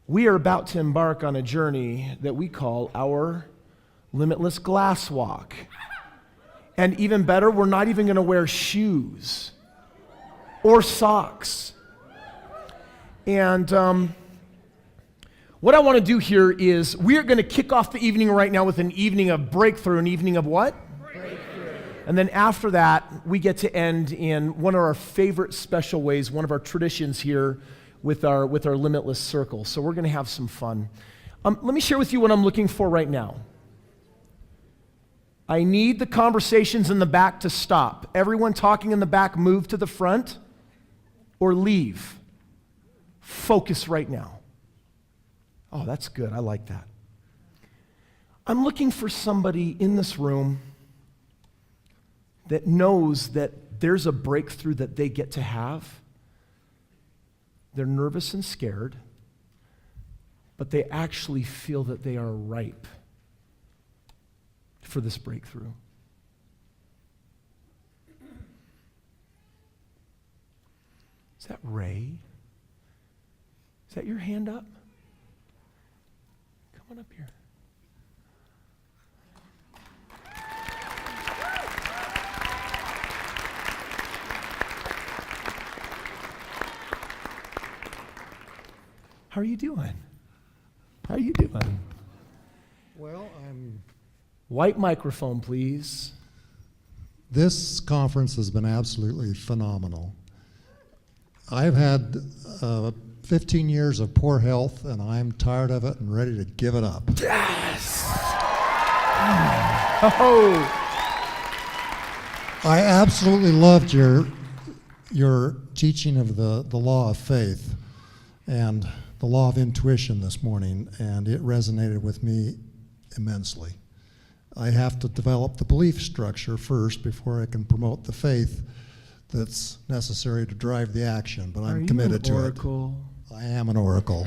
We are about to embark on a journey that we call our Limitless Glass Walk. And even better, we're not even going to wear shoes or socks. And what I want to do here is we are going to kick off the evening right now with an evening of breakthrough, an evening of what? Breakthrough. And then after that, we get to end in one of our favorite special ways, one of our traditions here with our Limitless Circle. So we're going to have some fun. Let me share with you what I'm looking for right now. I need the conversations in the back to stop. Everyone talking in the back, move to the front or leave. Focus right now. Oh, that's good. I like that. I'm looking for somebody in this room that knows that there's a breakthrough that they get to have. They're nervous and scared, but they actually feel that they are ripe for this breakthrough. Is that Ray? Is that your hand up? Come on up here. How are you doing? How are you doing? Well, White microphone, please. this conference has been absolutely phenomenal. I've had 15 years of poor health, and I'm tired of it and ready to give it up. Yes! Oh! I absolutely loved your teaching of the law of faith and the law of intuition this morning, and it resonated with me immensely. I have to develop the belief structure first before I can promote the faith that's necessary to drive the action, but I'm committed to it. Are you an oracle? I am an oracle.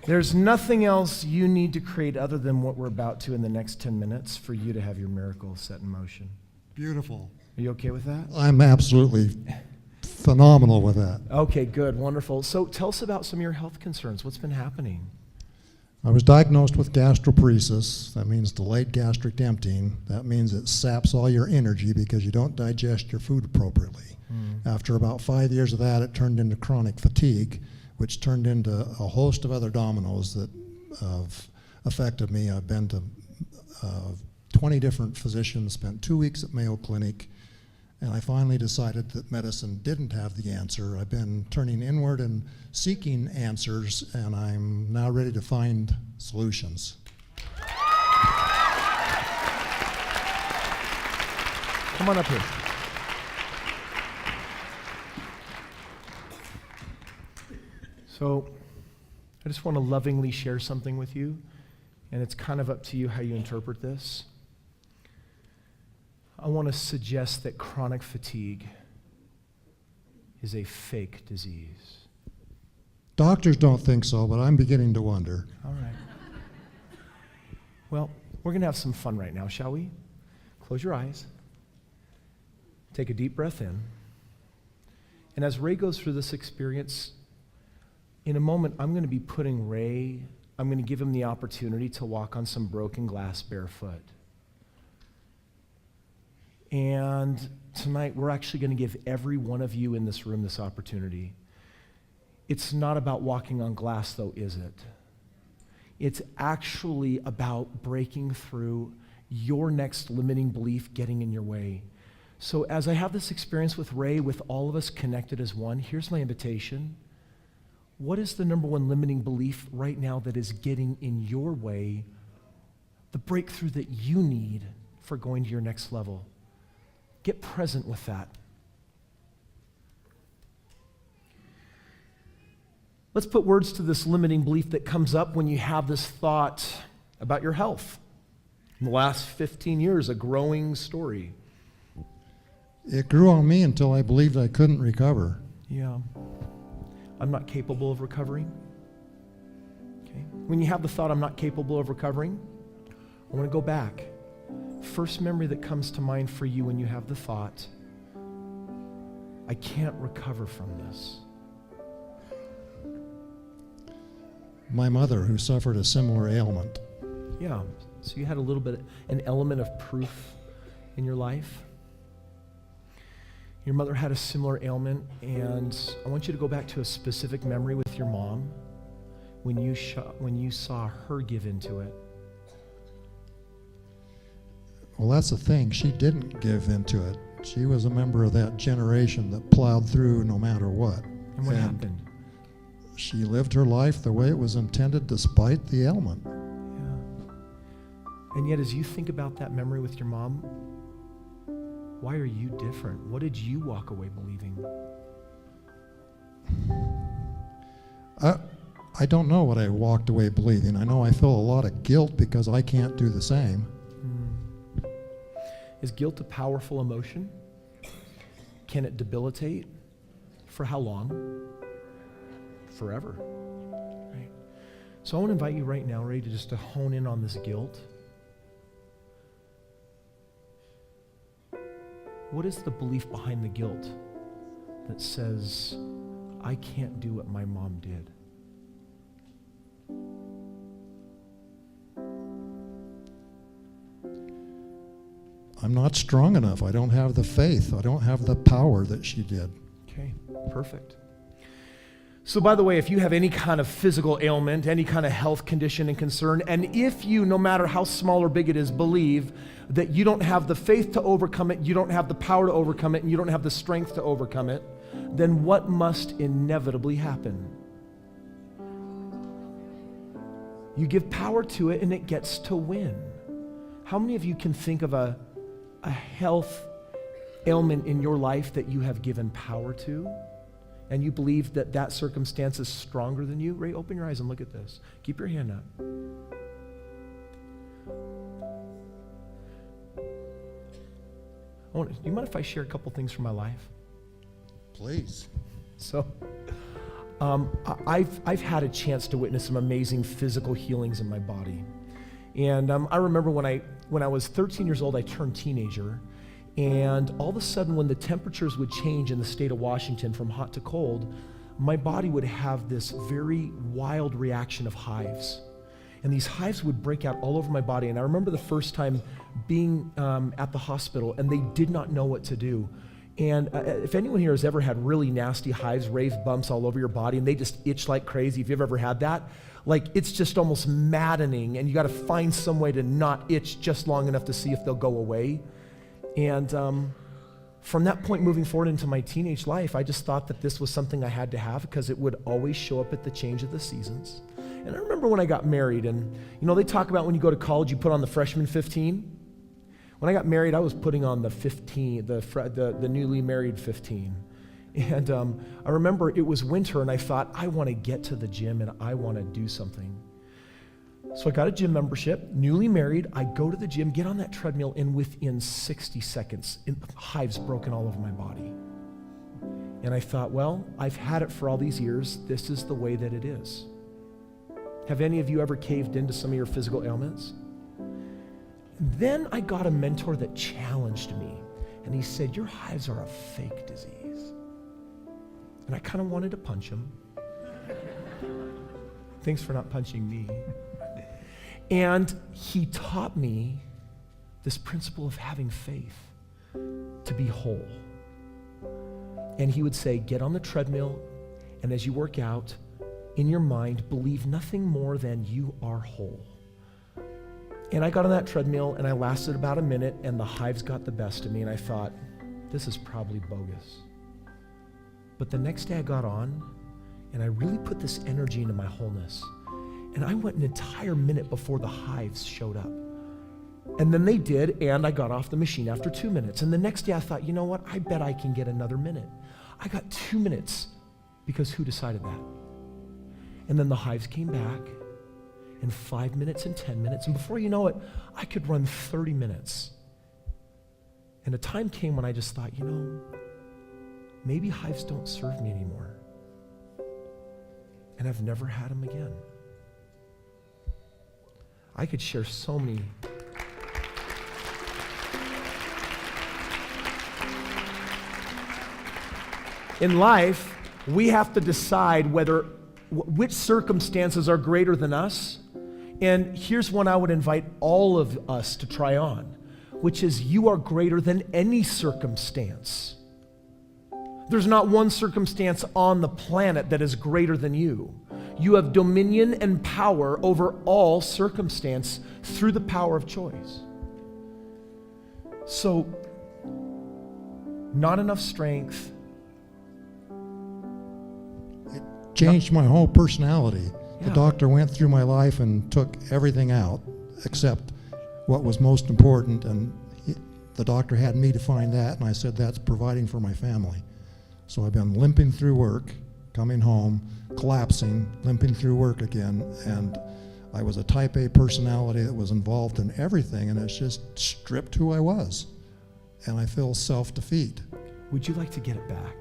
There's nothing else you need to create other than what we're about to in the next 10 minutes for you to have your miracle set in motion. Beautiful. Are you okay with that? I'm absolutely phenomenal with that. Okay, good, wonderful. So tell us about some of your health concerns. What's been happening? I was diagnosed with gastroparesis. That means delayed gastric emptying. That means it saps all your energy because you don't digest your food appropriately. After about 5 years of that, it turned into chronic fatigue, which turned into a host of other dominoes that have affected me. I've been to 20 different physicians, spent 2 weeks at Mayo Clinic, and I finally decided that medicine didn't have the answer. I've been turning inward and seeking answers, and I'm now ready to find solutions. Come on up here. So I just want to lovingly share something with you, and it's kind of up to you how you interpret this. I want to suggest that chronic fatigue is a fake disease. Doctors don't think so, but I'm beginning to wonder. All right. Well, we're going to have some fun right now, shall we? Close your eyes. Take a deep breath in. And as Ray goes through this experience, in a moment, I'm going to be putting Ray, I'm going to give him the opportunity to walk on some broken glass barefoot. And tonight, we're actually going to give every one of you in this room this opportunity. It's not about walking on glass, though, is it? It's actually about breaking through your next limiting belief getting in your way. So as I have this experience with Ray, with all of us connected as one, here's my invitation. What is the number one limiting belief right now that is getting in your way, the breakthrough that you need for going to your next level? Get present with that. Let's put words to this limiting belief that comes up when you have this thought about your health. In the last 15 years, a growing story. It grew on me until I believed I couldn't recover. Yeah. I'm not capable of recovering. Okay. When you have the thought, I'm not capable of recovering, I want to go back. First memory that comes to mind for you when you have the thought, I can't recover from this. my mother, who suffered a similar ailment. Yeah. So you had a little bit, an element of proof in your life. Your mother had a similar ailment, and I want you to go back to a specific memory with your mom when you saw her give into it. Well, that's the thing. She didn't give into it. She was a member of that generation that plowed through no matter what. And what happened? She lived her life the way it was intended despite the ailment. Yeah. And yet, as you think about that memory with your mom, why are you different? What did you walk away believing? I don't know what I walked away believing. I know I feel a lot of guilt because I can't do the same. Is guilt a powerful emotion? Can it debilitate? For how long? Forever. Right? So I want to invite you right now, Ray, to just to hone in on this guilt. What is the belief behind the guilt that says, I can't do what my mom did? I'm not strong enough. I don't have the faith. I don't have the power that she did. Okay, perfect. So by the way, if you have any kind of physical ailment, any kind of health condition and concern, and if you, no matter how small or big it is, believe that you don't have the faith to overcome it, you don't have the power to overcome it, and you don't have the strength to overcome it, then what must inevitably happen? You give power to it and it gets to win. How many of you can think of a health ailment in your life that you have given power to? And you believe that that circumstance is stronger than you? Ray, open your eyes and look at this. Keep your hand up. Do you mind if I share a couple things from my life? Please. So, I've had a chance to witness some amazing physical healings in my body. And I remember when I was 13 years old, I turned teenager. And all of a sudden, when the temperatures would change in the state of Washington from hot to cold, my body would have this very wild reaction of hives. And these hives would break out all over my body. And I remember the first time being at the hospital, and they did not know what to do. And if anyone here has ever had really nasty hives, raised bumps all over your body, and they just itch like crazy, if you've ever had that, like it's just almost maddening, and you got to find some way to not itch just long enough to see if they'll go away. And from that point moving forward into my teenage life, I just thought that this was something I had to have because it would always show up at the change of the seasons. And I remember when I got married, and they talk about when you go to college, you put on the freshman 15. When I got married, I was putting on the 15, the newly married 15. And I remember it was winter, and I thought, I want to get to the gym, and I want to do something. So I got a gym membership, newly married. I go to the gym, get on that treadmill, and within 60 seconds, hives broken all over my body. And I thought, well, I've had it for all these years. This is the way that it is. Have any of you ever caved into some of your physical ailments? Then I got a mentor that challenged me, and he said, your hives are a fake disease. And I kind of wanted to punch him. Thanks for not punching me. And he taught me this principle of having faith to be whole. And he would say, get on the treadmill, and as you work out, in your mind, believe nothing more than you are whole. And I got on that treadmill, and I lasted about a minute, and the hives got the best of me, and I thought, this is probably bogus. But the next day I got on, and I really put this energy into my wholeness. And I went an entire minute before the hives showed up. And then they did, and I got off the machine after 2 minutes. And the next day I thought, you know what? I bet I can get another minute. I got 2 minutes because who decided that? And then the hives came back, and 5 minutes and 10 minutes. And before you know it, I could run 30 minutes. And a time came when I just thought, maybe hives don't serve me anymore. And I've never had them again. I could share so many. In life, we have to decide whether Which circumstances are greater than us? And here's one I would invite all of us to try on, which is you are greater than any circumstance. There's not one circumstance on the planet that is greater than you. You have dominion and power over all circumstance through the power of choice. So, not enough strength. It changed my whole personality. Yeah. The doctor went through my life and took everything out except what was most important, and the doctor had me define that, and I said that's providing for my family. So I've been limping through work, coming home, collapsing, limping through work again, and I was a type A personality that was involved in everything, and it's just stripped who I was. And I feel self-defeat. Would you like to get it back?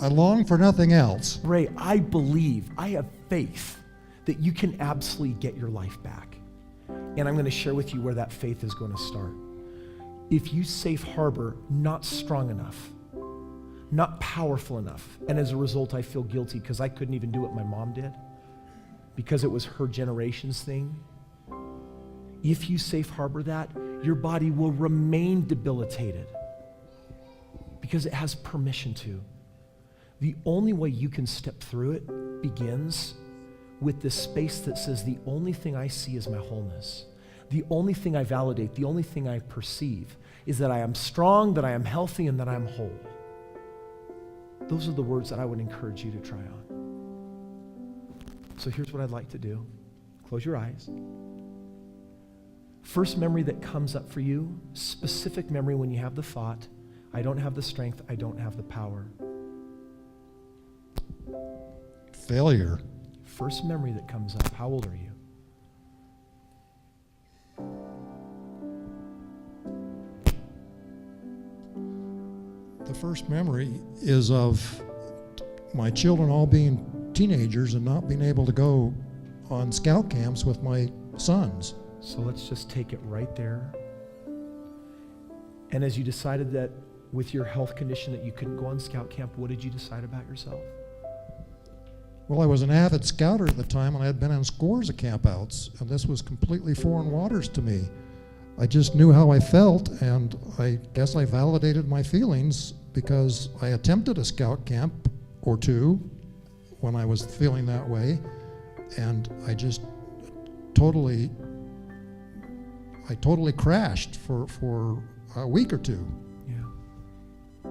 I long for nothing else. Ray, I believe, I have faith that you can absolutely get your life back. And I'm going to share with you where that faith is going to start. If you safe harbor not strong enough, not powerful enough, and as a result I feel guilty because I couldn't even do what my mom did, because it was her generation's thing, if you safe harbor that, your body will remain debilitated because it has permission to. The only way you can step through it begins with this space that says the only thing I see is my wholeness. The only thing I validate, the only thing I perceive is that I am strong, that I am healthy, and that I am whole. Those are the words that I would encourage you to try on. So here's what I'd like to do. Close your eyes. First memory that comes up for you, specific memory when you have the thought, I don't have the strength, I don't have the power. Failure. First memory that comes up, how old are you? The first memory is of my children all being teenagers and not being able to go on scout camps with my sons. So let's just take it right there. And as you decided that with your health condition that you couldn't go on scout camp, what did you decide about yourself? Well, I was an avid scouter at the time, and I had been on scores of campouts, and this was completely foreign waters to me. I just knew how I felt, and I guess I validated my feelings because I attempted a scout camp or two when I was feeling that way, and I just totally crashed for a week or two. Yeah.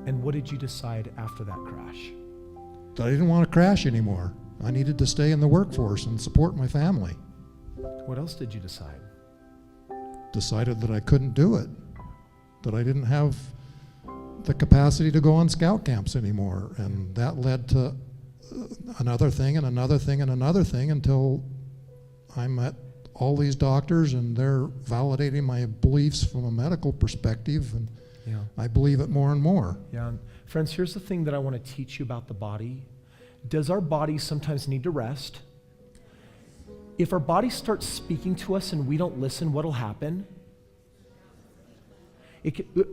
And what did you decide after that crash? That I didn't want to crash anymore. I needed to stay in the workforce and support my family. What else did you decide? Decided that I couldn't do it, that I didn't have the capacity to go on scout camps anymore, and that led to another thing and another thing and another thing until I met all these doctors, and they're validating my beliefs from a medical perspective, and Yeah. I believe it more and more. Yeah. Friends, here's the thing that I want to teach you about the body. Does our body sometimes need to rest? If our body starts speaking to us and we don't listen, what'll happen?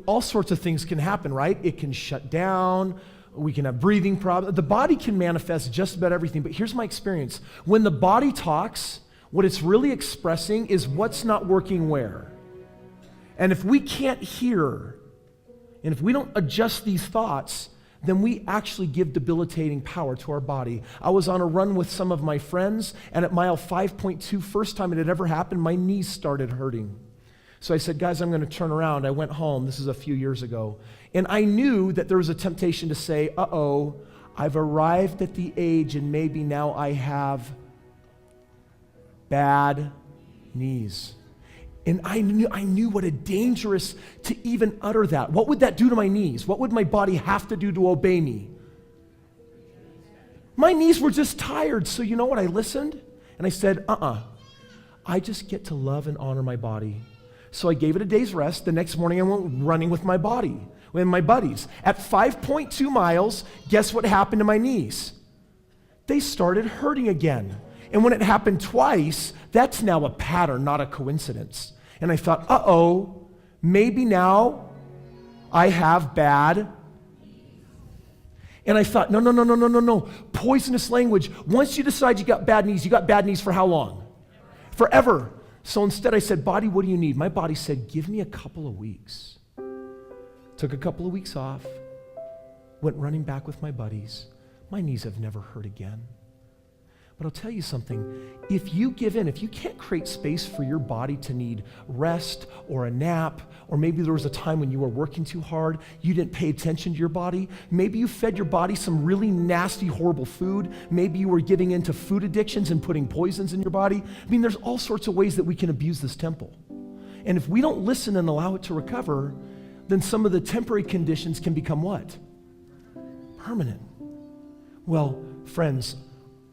All sorts of things can happen, right? It can shut down. We can have breathing problems. The body can manifest just about everything, but here's my experience. When the body talks, what it's really expressing is what's not working where. And if we can't hear, and if we don't adjust these thoughts, then we actually give debilitating power to our body. I was on a run with some of my friends, and at mile 5.2, first time it had ever happened, my knees started hurting. So I said, guys, I'm going to turn around. I went home. This is a few years ago. And I knew that there was a temptation to say, uh-oh, I've arrived at the age and maybe now I have bad knees. And I knew what a dangerous to even utter that. What would that do to my knees? What would my body have to do to obey me? My knees were just tired. So you know what? I listened and I said, I just get to love and honor my body. So I gave it a day's rest. The next morning I went running with my body, with my buddies. At 5.2 miles, guess what happened to my knees? They started hurting again. And when it happened twice, that's now a pattern, not a coincidence. And I thought, maybe now I have bad. And I thought, no. Poisonous language. Once you decide you got bad knees for how long? Forever. So instead I said, body, what do you need? My body said, give me a couple of weeks. Took a couple of weeks off, went running back with my buddies. My knees have never hurt again. But I'll tell you something, if you give in, if you can't create space for your body to need rest or a nap, or maybe there was a time when you were working too hard, you didn't pay attention to your body, maybe you fed your body some really nasty, horrible food, maybe you were giving into food addictions and putting poisons in your body. I mean, there's all sorts of ways that we can abuse this temple. And if we don't listen and allow it to recover, then some of the temporary conditions can become what? Permanent. Well, friends,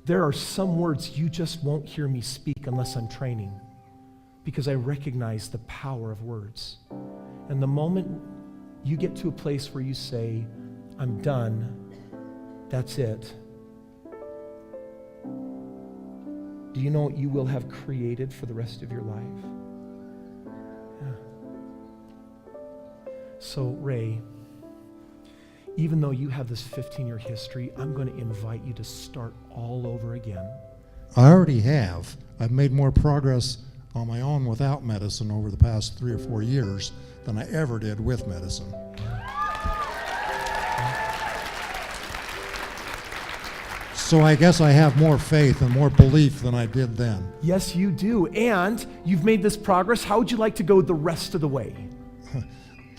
there are some words you just won't hear me speak unless I'm training, because I recognize the power of words. And the moment you get to a place where you say, I'm done, that's it, do you know what you will have created for the rest of your life? Yeah. So, Ray, even though you have this 15-year history, I'm going to invite you to start all over again. I already have. I've made more progress on my own without medicine over the past 3 or 4 years than I ever did with medicine. So I guess I have more faith and more belief than I did then. Yes, you do. And you've made this progress. How would you like to go the rest of the way?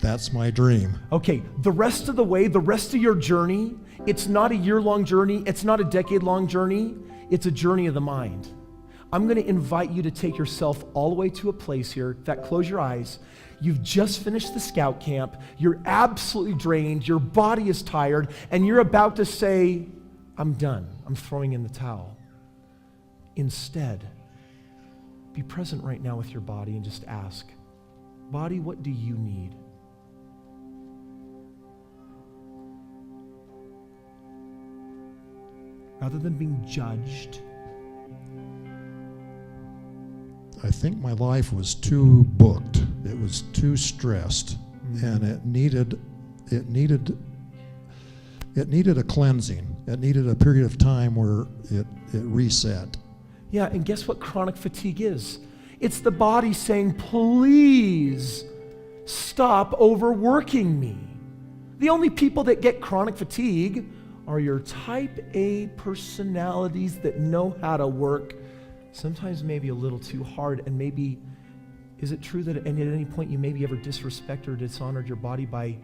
That's my dream. Okay, the rest of the way, the rest of your journey, it's not a year-long journey, it's not a decade-long journey, it's a journey of the mind. I'm going to invite you to take yourself all the way to a place here. In fact, close your eyes. You've just finished the scout camp, you're absolutely drained, your body is tired, and you're about to say, I'm done, I'm throwing in the towel. Instead, be present right now with your body and just ask, body, what do you need? Rather than being judged. I think my life was too booked. It was too stressed, and it needed a cleansing. It needed a period of time where it reset. Yeah, and guess what chronic fatigue is? It's the body saying, please stop overworking me. The only people that get chronic fatigue are your type A personalities that know how to work, sometimes maybe a little too hard, and maybe, is it true that at any point you maybe ever disrespected or dishonored your body by,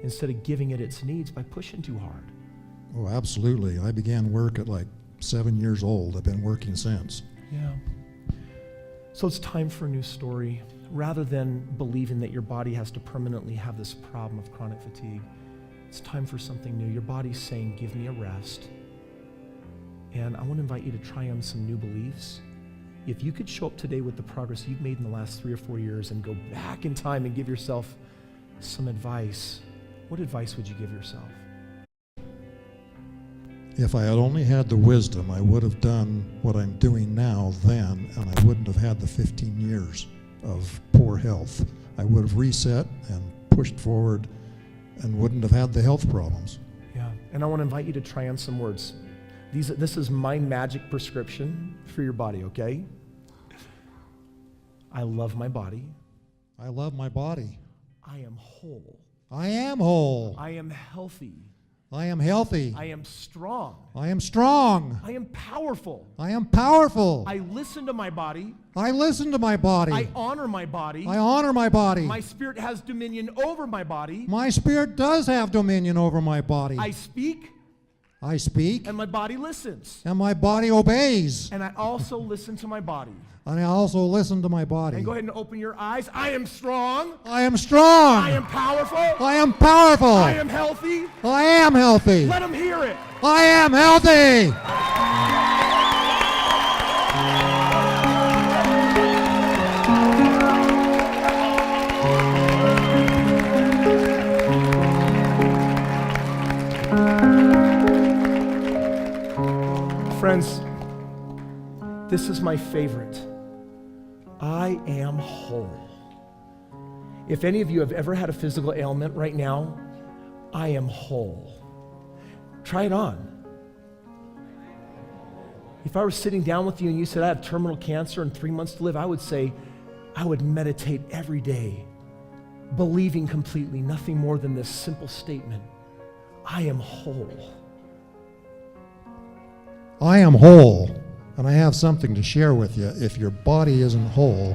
instead of giving it its needs, by pushing too hard? Oh, absolutely. I began work at like 7 years old. I've been working since. Yeah. So it's time for a new story. Rather than believing that your body has to permanently have this problem of chronic fatigue, it's time for something new. Your body's saying, give me a rest. And I want to invite you to try on some new beliefs. If you could show up today with the progress you've made in the last 3 or 4 years and go back in time and give yourself some advice, what advice would you give yourself? If I had only had the wisdom, I would have done what I'm doing now then, and I wouldn't have had the 15 years of poor health. I would have reset and pushed forward and wouldn't have had the health problems. Yeah, and I want to invite you to try on some words. This is my magic prescription for your body, okay? I love my body. I love my body. I am whole. I am whole. I am healthy. I am healthy. I am strong. I am strong. I am powerful. I am powerful. I listen to my body. I listen to my body. I honor my body. I honor my body. My spirit has dominion over my body. My spirit does have dominion over my body. I speak. I speak. And my body listens. And my body obeys. And I also listen to my body. And I also listen to my body. And go ahead and open your eyes. I am strong. I am strong. I am powerful. I am powerful. I am healthy. I am healthy. Let them hear it. I am healthy. Friends, this is my favorite. I am whole. If any of you have ever had a physical ailment right now, I am whole. Try it on. If I were sitting down with you and you said, I have terminal cancer and 3 months to live, I would say, I would meditate every day, believing completely nothing more than this simple statement: I am whole. I am whole, and I have something to share with you. If your body isn't whole,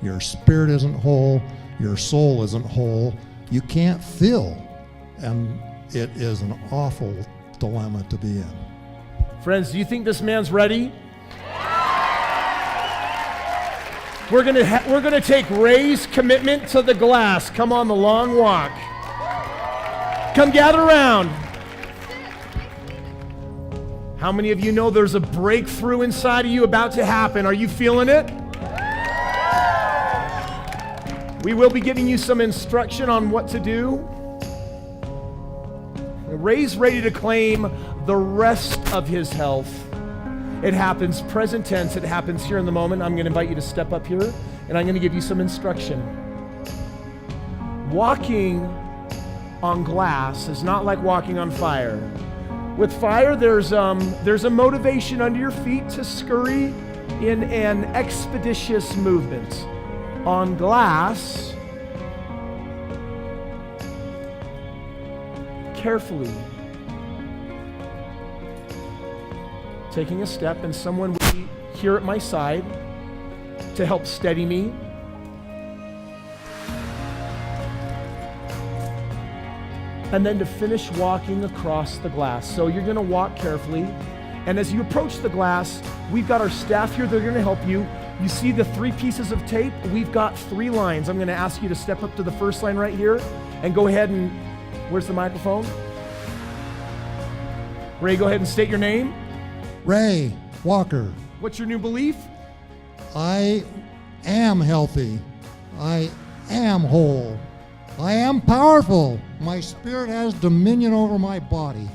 your spirit isn't whole, your soul isn't whole, you can't feel, and it is an awful dilemma to be in. Friends, do you think this man's ready? We're gonna take Ray's commitment to the glass. Come on the long walk. Come gather around. How many of you know there's a breakthrough inside of you about to happen? Are you feeling it? We will be giving you some instruction on what to do. Ray's ready to claim the rest of his health. It happens present tense. It happens here in the moment. I'm going to invite you to step up here, and I'm going to give you some instruction. Walking on glass is not like walking on fire. With fire, there's a motivation under your feet to scurry in an expeditious movement. On glass, carefully taking a step, and someone will be here at my side to help steady me. And then to finish walking across the glass. So you're gonna walk carefully, and as you approach the glass, we've got our staff here, they're gonna help you. You see the 3 pieces of tape? We've got 3 lines. I'm gonna ask you to step up to the first line right here, and go ahead and, where's the microphone? Ray, go ahead and state your name. Ray Walker. What's your new belief? I am healthy. I am whole. I am powerful. My spirit has dominion over my body.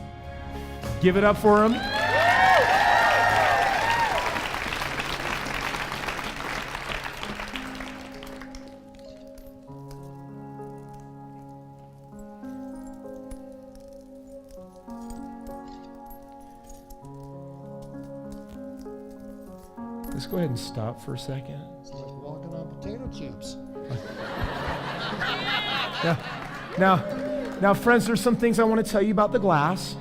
Give it up for him. Let's go ahead and stop for a second. It's like walking on potato chips. Now, friends, there's some things I want to tell you about the glass.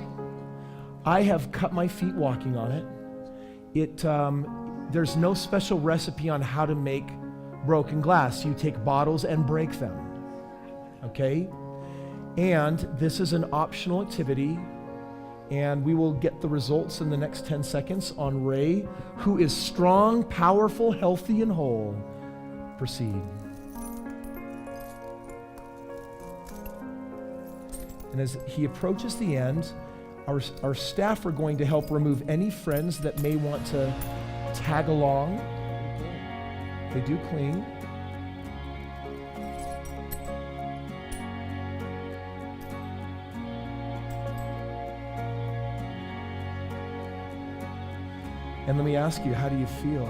I have cut my feet walking on it. There's no special recipe on how to make broken glass. You take bottles and break them, okay? And this is an optional activity, and we will get the results in the next 10 seconds on Ray, who is strong, powerful, healthy, and whole. Proceed. And as he approaches the end, our staff are going to help remove any friends that may want to tag along. They do clean. And let me ask you, how do you feel?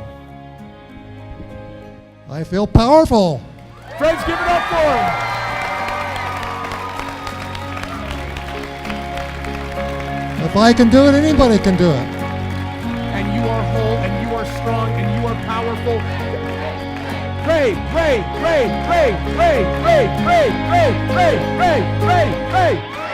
I feel powerful. Friends, give it up for him. If I can do it, anybody can do it. And you are whole, and you are strong, and you are powerful. Pray, pray, pray, pray, pray, pray, pray, pray, pray, pray, pray, pray.